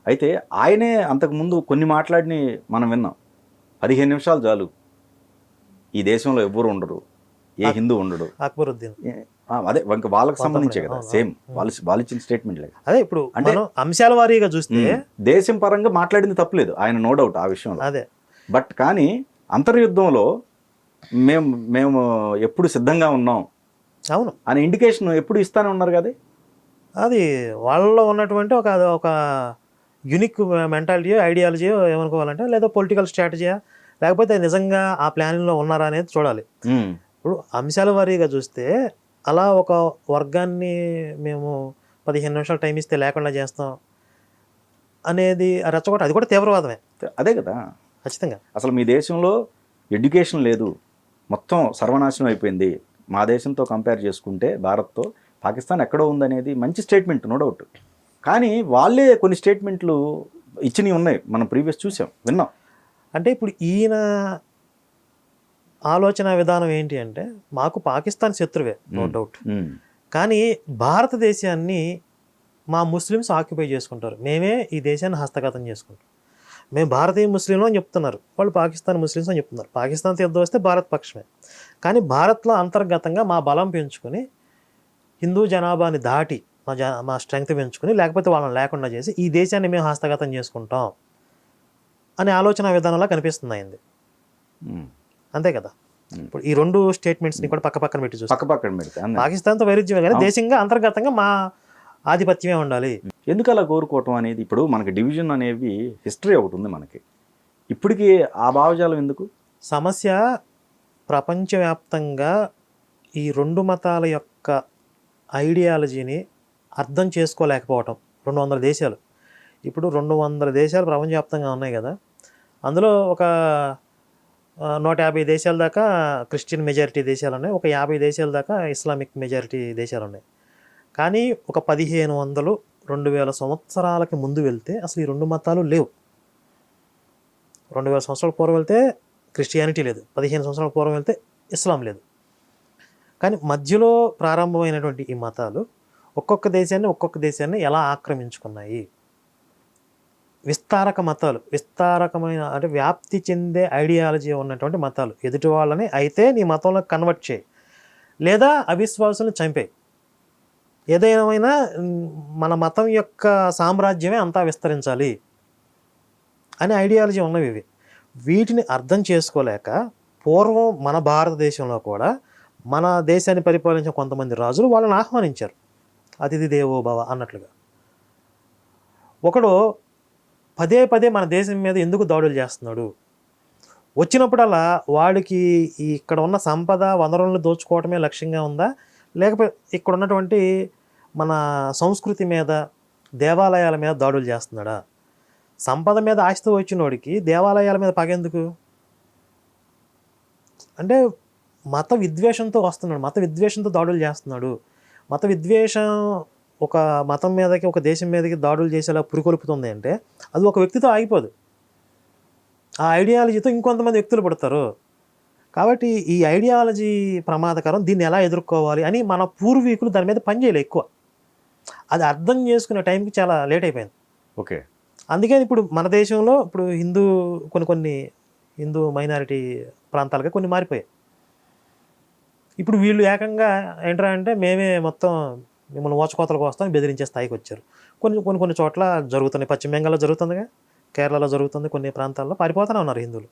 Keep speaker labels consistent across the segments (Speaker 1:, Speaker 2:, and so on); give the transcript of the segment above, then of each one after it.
Speaker 1: అయితే ఆయనే అంతకుముందు కొన్ని మాట్లాడిని మనం విన్నాం. 15 నిమిషాలు చాలు, ఈ దేశంలో ఎవ్వరు ఉండరు, ఏ హిందూ ఉండడు.
Speaker 2: అక్బరుద్దీన్
Speaker 1: అదే ఇంకా వాళ్ళకి సంబంధించే కదా,
Speaker 2: అవును,
Speaker 1: సేమ్
Speaker 2: అవును.
Speaker 1: వాళ్ళు ఇచ్చిన స్టేట్మెంట్ లేదు.
Speaker 2: అదే ఇప్పుడు
Speaker 1: అంటే
Speaker 2: మనం అంశాల వారీగా చూస్తే
Speaker 1: దేశం పరంగా మాట్లాడింది తప్పలేదు, ఆయన నో డౌట్ ఆ విషయంలో.
Speaker 2: అదే
Speaker 1: బట్ కానీ అంతర్యుద్ధంలో మేము మేము ఎప్పుడు సిద్ధంగా ఉన్నాం
Speaker 2: అవును,
Speaker 1: అనే ఇండికేషన్ ఎప్పుడు ఇస్తానే ఉన్నారు కదా.
Speaker 2: అది వాళ్ళలో ఉన్నటువంటి ఒక యునిక్ మెంటాలిటీయో ఐడియాలజీయో ఏమనుకోవాలంటే, లేదా పొలిటికల్ స్ట్రాటజీయా, లేకపోతే నిజంగా ఆ ప్లానింగ్లో ఉన్నారా అనేది చూడాలి. ఇప్పుడు అంశాల వారీగా చూస్తే అలా ఒక వర్గాన్ని మేము 15 నిమిషాలు టైం ఇస్తే లేకుండా చేస్తాం అనేది రెచ్చగొట్ట, అది కూడా తీవ్రవాదమే.
Speaker 1: అదే కదా,
Speaker 2: ఖచ్చితంగా.
Speaker 1: అసలు మీ దేశంలో ఎడ్యుకేషన్ లేదు, మొత్తం సర్వనాశనం అయిపోయింది, మా దేశంతో కంపేర్ చేసుకుంటే భారత్తో పాకిస్తాన్ ఎక్కడో ఉందనేది మంచి స్టేట్మెంట్, నో డౌట్. కానీ వాళ్ళే కొన్ని స్టేట్మెంట్లు ఇచ్చినవి ఉన్నాయి, మనం ప్రీవియస్ చూసాం, విన్నాం.
Speaker 2: అంటే ఇప్పుడు ఈయన ఆలోచన విధానం ఏంటి అంటే, మాకు పాకిస్తాన్ శత్రువే, నో డౌట్, కానీ భారతదేశాన్ని మా ముస్లిమ్స్ ఆక్యుపై చేసుకుంటారు, మేమే ఈ దేశాన్ని హస్తగతం చేసుకుంటాం, మేము భారతీయ ముస్లింలు అని చెప్తున్నారు, వాళ్ళు పాకిస్తాన్ ముస్లిమ్స్ అని చెప్తున్నారు. పాకిస్తాన్తో యుద్ధం వస్తే భారత్ పక్షమే, కానీ భారత్లో అంతర్గతంగా మా బలం పెంచుకొని హిందూ జనాభాని దాటి మా స్ట్రెంగ్త్ పెంచుకొని, లేకపోతే వాళ్ళని లేకుండా చేసి ఈ దేశాన్ని మేము హస్తగతం చేసుకుంటాం అనే ఆలోచన విధానంలో కనిపిస్తుంది అయింది. అంతే కదా. ఇప్పుడు ఈ రెండు స్టేట్మెంట్స్ని కూడా పక్క పక్కన పెట్టి చూస్తే పాకిస్తాన్తో వైరుధ్యమే, కానీ దేశంగా అంతర్గతంగా మా ఆధిపత్యమే ఉండాలి.
Speaker 1: ఎందుకు అలా కోరుకోవటం అనేది, ఇప్పుడు మనకి డివిజన్ అనేవి హిస్టరీ ఒకటి ఉంది మనకి, ఇప్పటికీ ఆ భావజాలం ఎందుకు?
Speaker 2: సమస్య ప్రపంచవ్యాప్తంగా ఈ రెండు మతాల యొక్క ఐడియాలజీని అర్థం చేసుకోలేకపోవటం. 200 దేశాలు, ఇప్పుడు 200 దేశాలు ప్రపంచవ్యాప్తంగా ఉన్నాయి కదా, అందులో ఒక 150 దేశాల దాకా క్రిస్టియన్ మెజారిటీ దేశాలు ఉన్నాయి, ఒక 50 దేశాల దాకా ఇస్లామిక్ మెజారిటీ దేశాలు ఉన్నాయి. కానీ ఒక 1500-2000 సంవత్సరాలకి ముందు వెళ్తే అసలు ఈ రెండు మతాలు లేవు. 2000 సంవత్సరాల పూర్వం వెళ్తే క్రిస్టియానిటీ లేదు, 15 సంవత్సరాల పూర్వం వెళ్తే ఇస్లాం లేదు. కానీ మధ్యలో ప్రారంభమైనటువంటి ఈ మతాలు ఒక్కొక్క దేశాన్ని ఎలా ఆక్రమించుకున్నాయి. విస్తారక మతాలు, విస్తారకమైన అంటే వ్యాప్తి చెందే ఐడియాలజీ ఉన్నటువంటి మతాలు. ఎదుటి వాళ్ళని అయితే నీ మతంలో కన్వర్ట్ చేయి, లేదా అవిశ్వాసులను చంపేయి, ఏదైనా మన మతం యొక్క సామ్రాజ్యమే అంతా విస్తరించాలి అనే ఐడియాలజీ ఉన్నవి ఇవి. వీటిని అర్థం చేసుకోలేక పూర్వం మన భారతదేశంలో కూడా మన దేశాన్ని పరిపాలించిన కొంతమంది రాజులు వాళ్ళని ఆహ్వానించారు, అతిథి దేవో భవ అన్నట్లుగా. ఒకడు పదే పదే మన దేశం మీద ఎందుకు దాడులు చేస్తున్నాడు, వచ్చినప్పుడల్లా వాడికి ఇక్కడ ఉన్న సంపద వనరులను దోచుకోవటమే లక్ష్యంగా ఉందా, లేకపోతే ఇక్కడ ఉన్నటువంటి మన సంస్కృతి మీద దేవాలయాల మీద దాడులు చేస్తున్నాడా? సంపద మీద ఆశతో వచ్చినోడికి దేవాలయాల మీద పగెందుకు? అంటే మత విద్వేషంతో వస్తున్నాడు, మత విద్వేషంతో దాడులు చేస్తున్నాడు. మత విద్వేషం ఒక మతం మీదకి, ఒక దేశం మీదకి దాడులు చేసేలా పురికొల్పుతుంది అంటే అది ఒక వ్యక్తితో ఆగిపోదు, ఆ ఐడియాలజీతో ఇంకొంతమంది వ్యక్తులు పుడతారు. కాబట్టి ఈ ఐడియాలజీ ప్రమాదకరం, దీన్ని ఎలా ఎదుర్కోవాలి అని మన పూర్వీకులు దాని మీద పనిచేయలే ఎక్కువ. అది అర్థం చేసుకునే టైంకి చాలా లేట్ అయిపోయింది.
Speaker 1: ఓకే,
Speaker 2: అందుకని ఇప్పుడు మన దేశంలో ఇప్పుడు కొన్ని హిందూ మైనారిటీ ప్రాంతాలుగా కొన్ని మారిపోయాయి. ఇప్పుడు వీళ్ళు ఏకంగా ఏంట్రా అంటే మేమే మొత్తం మిమ్మల్ని ఓచకోతలకు వస్తామని బెదిరించే స్థాయికి వచ్చారు. కొన్ని చోట్ల జరుగుతున్నాయి, పశ్చిమ బెంగాల్లో జరుగుతుందిగా, కేరళలో జరుగుతుంది, కొన్ని ప్రాంతాల్లో పారిపోతూనే ఉన్నారు హిందువులు.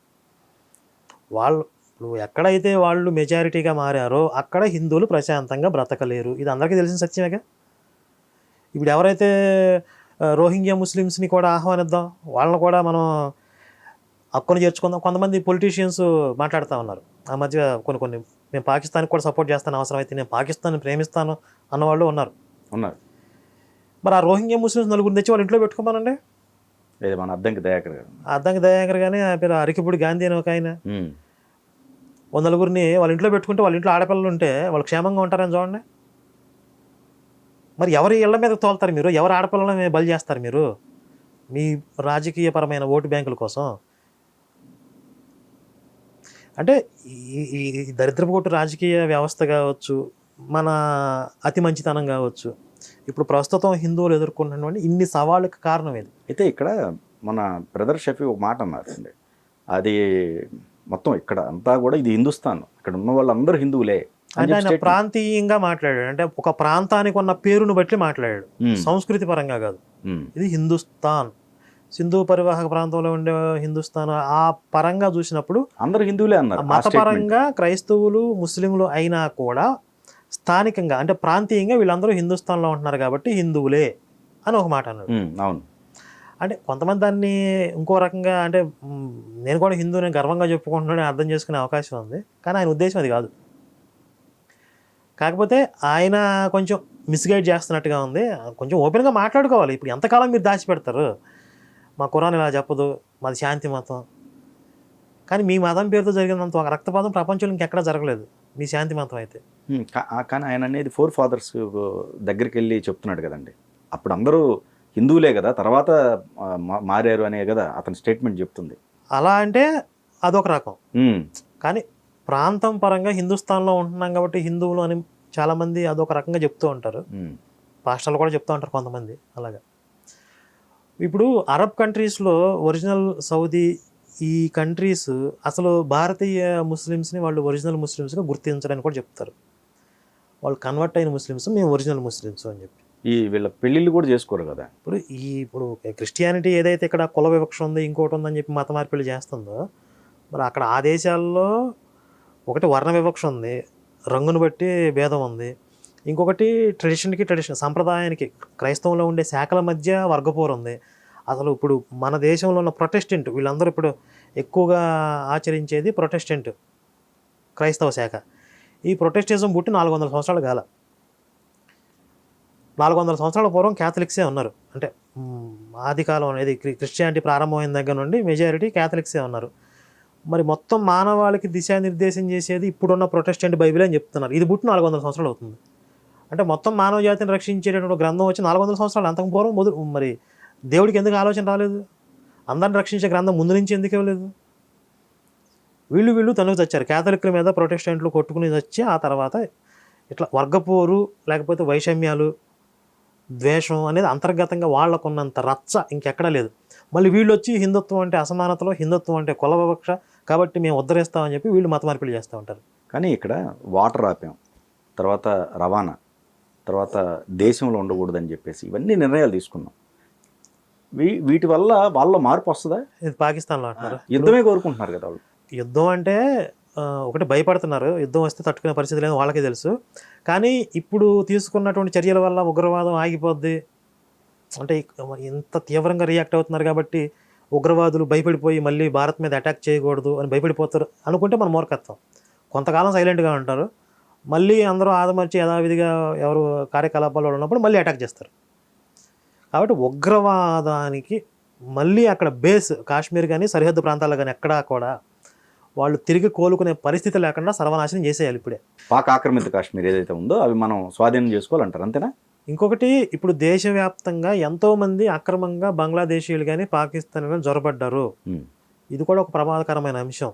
Speaker 2: వాళ్ళు ఇప్పుడు ఎక్కడైతే వాళ్ళు మెజారిటీగా మారారో అక్కడ హిందువులు ప్రశాంతంగా బ్రతకలేరు, ఇది అందరికీ తెలిసిన సత్యమేగా. ఇప్పుడు ఎవరైతే రోహింగ్యా ముస్లిమ్స్ని కూడా ఆహ్వానిద్దాం, వాళ్ళని కూడా మనం హక్కును చేర్చుకుందాం. కొంతమంది పొలిటీషియన్స్ మాట్లాడుతూ ఉన్నారు ఆ మధ్య, కొన్ని మేము పాకిస్తాన్కి కూడా సపోర్ట్ చేస్తాను, అవసరమైతే నేను పాకిస్తాన్ని ప్రేమిస్తాను అన్నవాళ్ళు ఉన్నారు. మరి ఆ రోహింగ్యా ముస్లిమ్స్ నలుగురు తెచ్చి వాళ్ళ ఇంట్లో పెట్టుకోమనండి.
Speaker 1: మన అద్దంకి
Speaker 2: దయాకర్ కానీ పేరు అరికిపూడి గాంధీ అని ఒక ఆయన, నలుగురిని వాళ్ళ ఇంట్లో పెట్టుకుంటే వాళ్ళ ఇంట్లో ఆడపిల్లలు ఉంటే వాళ్ళు క్షేమంగా ఉంటారని చూడండి. మరి ఎవరి ఇళ్ల మీద తోలుతారు మీరు, ఎవరు ఆడపిల్లలని బలి చేస్తారు మీరు మీ రాజకీయపరమైన ఓటు బ్యాంకుల కోసం? అంటే ఈ దరిద్రపు కొట్టు రాజకీయ వ్యవస్థ కావచ్చు, మన అతి మంచితనం కావచ్చు, ఇప్పుడు ప్రస్తుతం హిందువులు ఎదుర్కొన్నటువంటి ఇన్ని సవాళ్ళకి కారణం ఇది.
Speaker 1: అయితే ఇక్కడ మన బ్రదర్ షఫీ ఒక మాట అన్నారండి, అది మొత్తం ఇక్కడ అంతా కూడా ఇది హిందుస్థాన్, ఇక్కడ ఉన్న వాళ్ళందరూ హిందువులే అని
Speaker 2: అంటే
Speaker 1: చెప్పి
Speaker 2: ఆయన
Speaker 1: statement.
Speaker 2: ప్రాంతీయంగా మాట్లాడాడు, అంటే ఒక ప్రాంతానికి ఉన్న పేరును బట్టి మాట్లాడాడు, సంస్కృతి పరంగా కాదు.
Speaker 1: ఉమ్,
Speaker 2: ఇది హిందుస్థాన్, సింధు పరివాహక ప్రాంతంలో ఉండే హిందుస్థాన్, ఆ పరంగా చూసినప్పుడు
Speaker 1: అందరూ హిందువులే అన్నారు ఆ statement.
Speaker 2: మతపరంగా క్రైస్తవులు ముస్లింలు అయినా కూడా స్థానికంగా అంటే ప్రాంతీయంగా వీళ్ళందరూ హిందుస్థాన్లో ఉంటున్నారు కాబట్టి హిందువులే అని ఒక మాట అన్నాడు.
Speaker 1: అవును.
Speaker 2: అంటే కొంతమంది దాన్ని ఇంకో రకంగా అంటే నేను కూడా హిందూ, నేను గర్వంగా చెప్పుకుంటున్నాను అర్థం చేసుకునే అవకాశం ఉంది, కానీ ఆయన ఉద్దేశం అది కాదు. కాకపోతే ఆయన కొంచెం మిస్గైడ్ చేస్తున్నట్టుగా ఉంది. కొంచెం ఓపెన్గా మాట్లాడుకోవాలి. ఇప్పుడు ఎంతకాలం మీరు దాచిపెడతారు, మా ఖురాన్ ఇలా చెప్పదు, మాది శాంతి మతం, కానీ మీ మతం పేరుతో జరిగినంత ఒక రక్తపాతం ప్రపంచంలో ఇంకెక్కడా జరగలేదు మీ శాంతి మతం అయితే.
Speaker 1: కానీ ఆయన అనేది 4 fathers దగ్గరికి వెళ్ళి చెప్తున్నాడు కదండి, అప్పుడు అందరూ హిందువులే కదా, తర్వాత మారారు అనే కదా అతని స్టేట్మెంట్ చెప్తుంది.
Speaker 2: అలా అంటే అదొక రకం,
Speaker 1: ఉమ్,
Speaker 2: కానీ ప్రాంతం పరంగా హిందుస్థాన్లో ఉంటున్నాం కాబట్టి హిందువులు అని చాలామంది అదొక రకంగా చెప్తూ ఉంటారు.
Speaker 1: ఉమ్,
Speaker 2: పాస్టర్లు కూడా చెప్తూ ఉంటారు కొంతమంది అలాగా. ఇప్పుడు అరబ్ కంట్రీస్లో ఒరిజినల్ సౌదీ ఈ కంట్రీస్ అసలు భారతీయ ముస్లిమ్స్ని వాళ్ళు ఒరిజినల్ ముస్లిమ్స్గా గుర్తించడానికి కూడా చెప్తారు. వాళ్ళు కన్వర్ట్ అయిన ముస్లిమ్స్, మేము ఒరిజినల్ ముస్లిమ్స్ అని చెప్పి.
Speaker 1: ఈ వీళ్ళ పెళ్ళిళ్ళు కూడా చేసుకోరు కదా.
Speaker 2: ఇప్పుడు క్రిస్టియానిటీ ఏదైతే ఇక్కడ కుల వివక్ష ఉంది, ఇంకోటి ఉందని చెప్పి మత మార్పిడి చేస్తుందో, మరి అక్కడ ఆ దేశాల్లో ఒకటి వర్ణ వివక్ష ఉంది, రంగును బట్టి భేదం ఉంది, ఇంకొకటి ట్రెడిషన్ సంప్రదాయానికి క్రైస్తవంలో ఉండే శాఖల మధ్య వర్గపోరు ఉంది. అసలు ఇప్పుడు మన దేశంలో ఉన్న ప్రొటెస్టెంట్ వీళ్ళందరూ ఇప్పుడు ఎక్కువగా ఆచరించేది ప్రొటెస్టెంట్ క్రైస్తవ శాఖ. ఈ ప్రొటెస్టిజం పుట్టి 400 సంవత్సరాలు కాల. 400 సంవత్సరాల పూర్వం క్యాథలిక్సే ఉన్నారు. అంటే ఆదికాలం అనేది క్రిస్టియానిటీ ప్రారంభమైన దగ్గర నుండి మెజారిటీ క్యాథలిక్సే ఉన్నారు. మరి మొత్తం మానవాళికి దిశానిర్దేశం చేసేది ఇప్పుడున్న ప్రొటెస్టెంట్ బైబిల్ అని చెప్తున్నారు. ఇది పుట్టి 400 సంవత్సరాలు అవుతుంది. అంటే మొత్తం మానవ జాతిని రక్షించేటటువంటి గ్రంథం వచ్చి 400 సంవత్సరాలు. అంతకు పూర్వం మరి దేవుడికి ఎందుకు ఆలోచన రాలేదు? అందరిని రక్షించే గ్రంథం ముందు నుంచి ఎందుకు ఇవ్వలేదు? వీళ్ళు తనుకు చచ్చారు. క్యాథలిక్ల మీద ప్రొటెస్టెంట్లు కొట్టుకుని వచ్చి ఆ తర్వాత ఇట్లా వర్గపోరు లేకపోతే వైషమ్యాలు, ద్వేషం అనేది అంతర్గతంగా వాళ్ళకున్నంత రచ్చ ఇంకెక్కడా లేదు. మళ్ళీ వీళ్ళు వచ్చి హిందుత్వం అంటే అసమానతలో, హిందుత్వం అంటే కుల వివక్ష కాబట్టి మేము ఉద్ధరిస్తామని చెప్పి వీళ్ళు మత మార్పిడి చేస్తూ ఉంటారు.
Speaker 1: కానీ ఇక్కడ వాటర్ ఆపాం, తర్వాత రవాణా, తర్వాత దేశంలో ఉండకూడదని చెప్పేసి ఇవన్నీ నిర్ణయాలు తీసుకున్నాం. వీటి వల్ల వాళ్ళ మార్పు వస్తుందా?
Speaker 2: ఇది పాకిస్తాన్లో అంటున్నారు.
Speaker 1: యుద్ధమే కోరుకుంటున్నారు కదా వాళ్ళు.
Speaker 2: యుద్ధం అంటే ఒకటి భయపడుతున్నారు, యుద్ధం వస్తే తట్టుకునే పరిస్థితి లేదు వాళ్ళకే తెలుసు. కానీ ఇప్పుడు తీసుకున్నటువంటి చర్యల వల్ల ఉగ్రవాదం ఆగిపోద్ది అంటే ఇంత తీవ్రంగా రియాక్ట్ అవుతున్నారు కాబట్టి ఉగ్రవాదులు భయపడిపోయి మళ్ళీ భారత్ మీద అటాక్ చేయకూడదు అని భయపడిపోతారు అనుకుంటే మన మూర్ఖత్వం. కొంతకాలం సైలెంట్గా ఉంటారు, మళ్ళీ అందరూ ఆదమర్చి యథావిధిగా ఎవరు కార్యకలాపాలు ఉన్నప్పుడు మళ్ళీ అటాక్ చేస్తారు. కాబట్టి ఉగ్రవాదానికి మళ్ళీ అక్కడ బేస్ కాశ్మీర్ కానీ సరిహద్దు ప్రాంతాల్లో కానీ ఎక్కడా కూడా వాళ్ళు తిరిగి కోలుకునే పరిస్థితి లేకుండా సర్వనాశనం చేసేయాలి ఇప్పుడే.
Speaker 1: పాక్ ఆక్రమిత కాశ్మీర్ ఏదైతే ఉందో అవి మనం స్వాధీనం చేసుకోవాలంటారు, అంతేనా?
Speaker 2: ఇంకొకటి, ఇప్పుడు దేశవ్యాప్తంగా ఎంతోమంది అక్రమంగా బంగ్లాదేశీయులు కానీ పాకిస్తాన్ కానీ జొరబడ్డారు. ఇది కూడా ఒక ప్రమాదకరమైన అంశం.